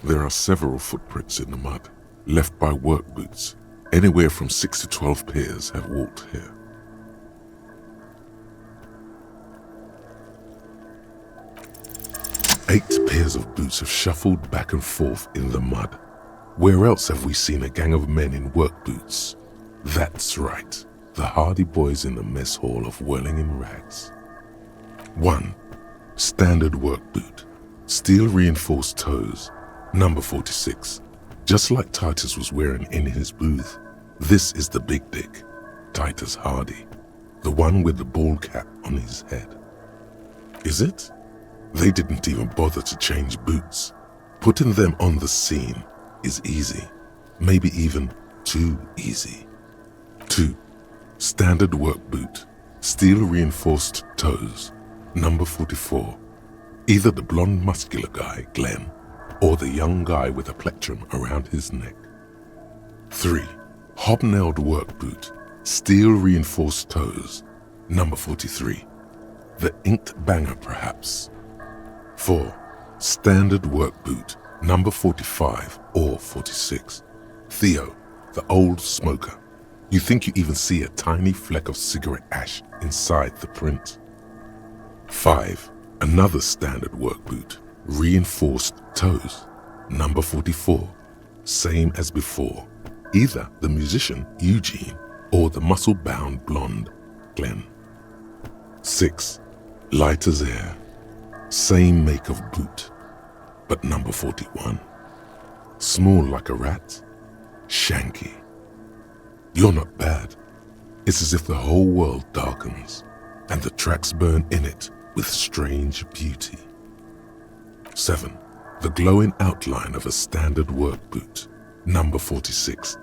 There are several footprints in the mud, left by work boots. Anywhere from 6 to 12 pairs have walked here. Eight pairs of boots have shuffled back and forth in the mud. Where else have we seen a gang of men in work boots? That's right, the hardy boys in the mess hall of whirling in rags. 1. Standard work boot, steel reinforced toes, number 46. Just like Titus was wearing in his booth, this is the big dick, Titus Hardy, the one with the bald cap on his head. Is it? They didn't even bother to change boots. Putting them on the scene is easy, maybe even too easy. 2. Standard work boot, steel reinforced toes, number 44. Either the blonde muscular guy, Glenn, or the young guy with a plectrum around his neck. 3. Hobnailed work boot, steel reinforced toes, number 43. The inked banger perhaps. 4. Standard work boot, number 45 or 46. Theo, the old smoker. You think you even see a tiny fleck of cigarette ash inside the print. 5. Another standard work boot, reinforced toes, number 44. Same as before. Either the musician, Eugene, or the muscle-bound blonde, Glenn. 6. Light as air. Same make of boot, but number 41. Small like a rat, shanky. You're not bad. It's as if the whole world darkens and the tracks burn in it with strange beauty. 7. The glowing outline of a standard work boot, number 46.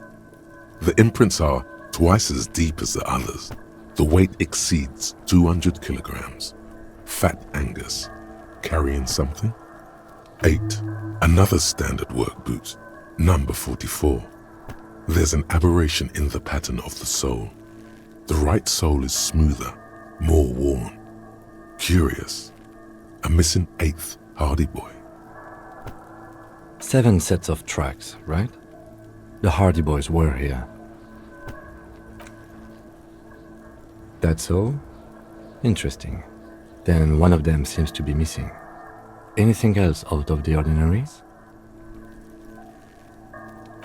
The imprints are twice as deep as the others. The weight exceeds 200 kilograms. Fat Angus, carrying something. 8. Another standard work boot, number 44. There's an aberration in the pattern of the sole. The right sole is smoother, more worn. Curious. A missing 8th Hardy boy. 7 sets of tracks, right? The Hardy Boys were here. That's all? Interesting. Then one of them seems to be missing. Anything else out of the ordinaries?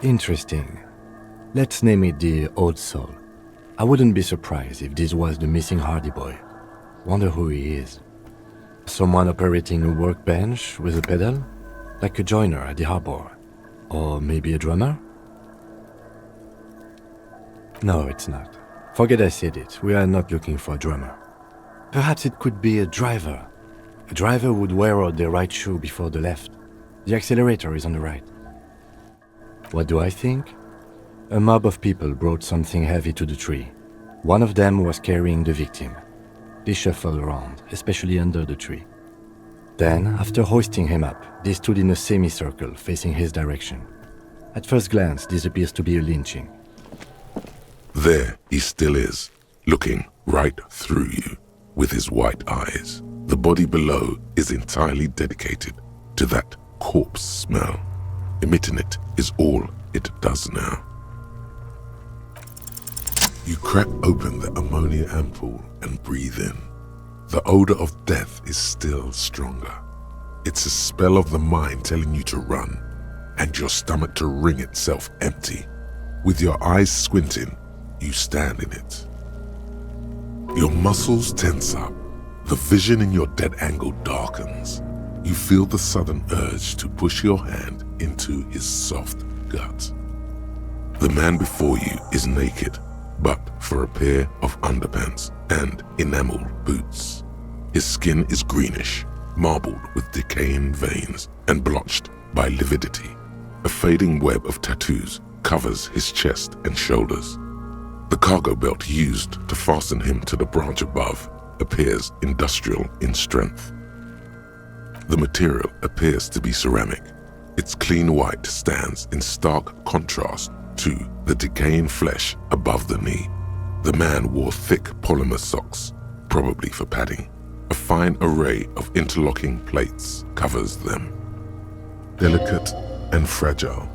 Interesting. Let's name it the Old Soul. I wouldn't be surprised if this was the missing Hardy Boy. Wonder who he is. Someone operating a workbench with a pedal? Like a joiner at the harbor? Or maybe a drummer? No, it's not. Forget I said it. We are not looking for a drummer. Perhaps it could be a driver. A driver would wear out the right shoe before the left. The accelerator is on the right. What do I think? A mob of people brought something heavy to the tree. One of them was carrying the victim. They shuffled around, especially under the tree. Then, after hoisting him up, they stood in a semicircle facing his direction. At first glance, this appears to be a lynching. There he still is, looking right through you with his white eyes. The body below is entirely dedicated to that corpse smell. Emitting it is all it does now. You crack open the ammonia ampoule and breathe in. The odor of death is still stronger. It's a spell of the mind telling you to run, and your stomach to wring itself empty. With your eyes squinting, you stand in it. Your muscles tense up. The vision in your dead angle darkens. You feel the sudden urge to push your hand into his soft gut. The man before you is naked, but for a pair of underpants and enameled boots. His skin is greenish, marbled with decaying veins and blotched by lividity. A fading web of tattoos covers his chest and shoulders. The cargo belt used to fasten him to the branch above appears industrial in strength. The material appears to be ceramic. Its clean white stands in stark contrast to the decaying flesh above the knee. The man wore thick polymer socks, probably for padding. A fine array of interlocking plates covers them. Delicate and fragile.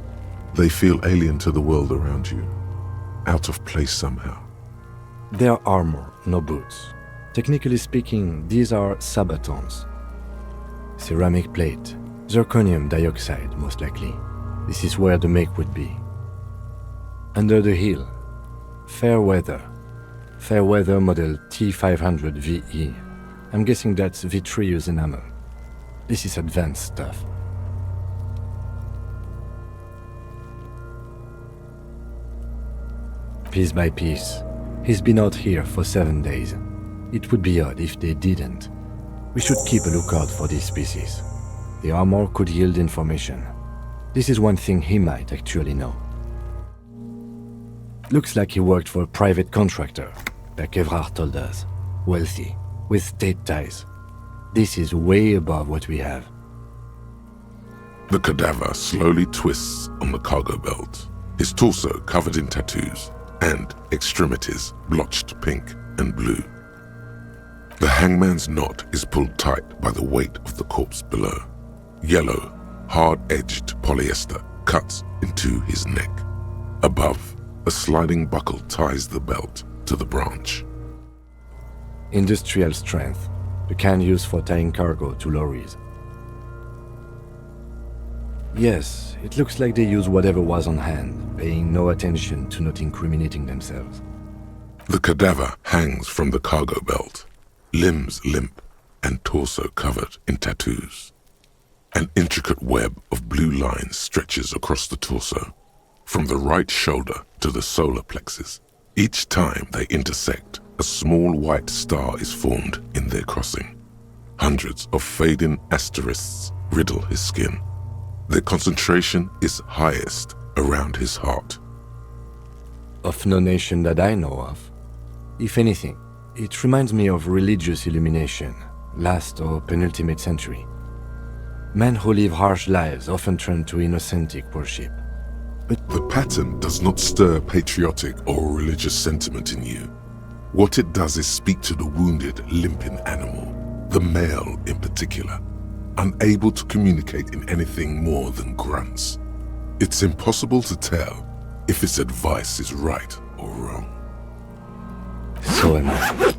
They feel alien to the world around you, out of place somehow. They are armor, no boots. Technically speaking, these are sabatons. Ceramic plate, zirconium dioxide, most likely. This is where the make would be. Under the heel, fair weather model T500 VE. I'm guessing that's vitreous enamel. This is advanced stuff. Piece by piece, he's been out here for 7 days. It would be odd if they didn't. We should keep a lookout for these species. The armor could yield information. This is one thing he might actually know. Looks like he worked for a private contractor, like Evrard told us. Wealthy, with state ties. This is way above what we have. The cadaver slowly twists on the cargo belt, his torso covered in tattoos and extremities blotched pink and blue. The hangman's knot is pulled tight by the weight of the corpse below. Yellow, hard-edged polyester cuts into his neck. Above, a sliding buckle ties the belt to the branch. Industrial strength, the kind used for tying cargo to lorries. Yes, it looks like they use whatever was on hand, paying no attention to not incriminating themselves. The cadaver hangs from the cargo belt, limbs limp and torso covered in tattoos. An intricate web of blue lines stretches across the torso, from the right shoulder to the solar plexus. Each time they intersect, a small white star is formed in their crossing. Hundreds of fading asterisks riddle his skin. Their concentration is highest around his heart. Of no nation that I know of. If anything, it reminds me of religious illumination, last or penultimate century. Men who live harsh lives often turn to innocentic worship. But the pattern does not stir patriotic or religious sentiment in you. What it does is speak to the wounded, limping animal, the male in particular, unable to communicate in anything more than grunts. It's impossible to tell if its advice is right or wrong. So am I.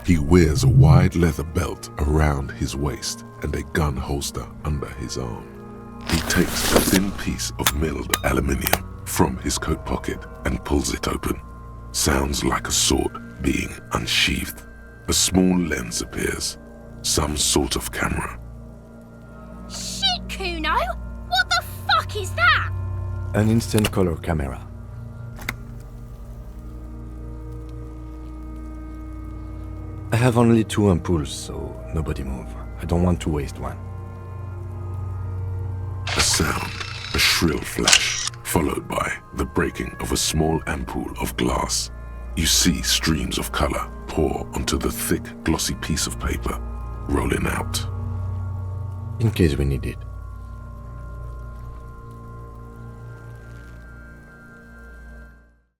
He wears a wide leather belt around his waist and a gun holster under his arm. He takes a thin piece of milled aluminium from his coat pocket and pulls it open. Sounds like a sword being unsheathed. A small lens appears, some sort of camera. Shit, Kuno! What the fuck is that? An instant color camera. I have only 2 ampoules, so nobody move. I don't want to waste one. A sound, a shrill flash, followed by the breaking of a small ampoule of glass. You see streams of color pour onto the thick, glossy piece of paper, rolling out. In case we need it.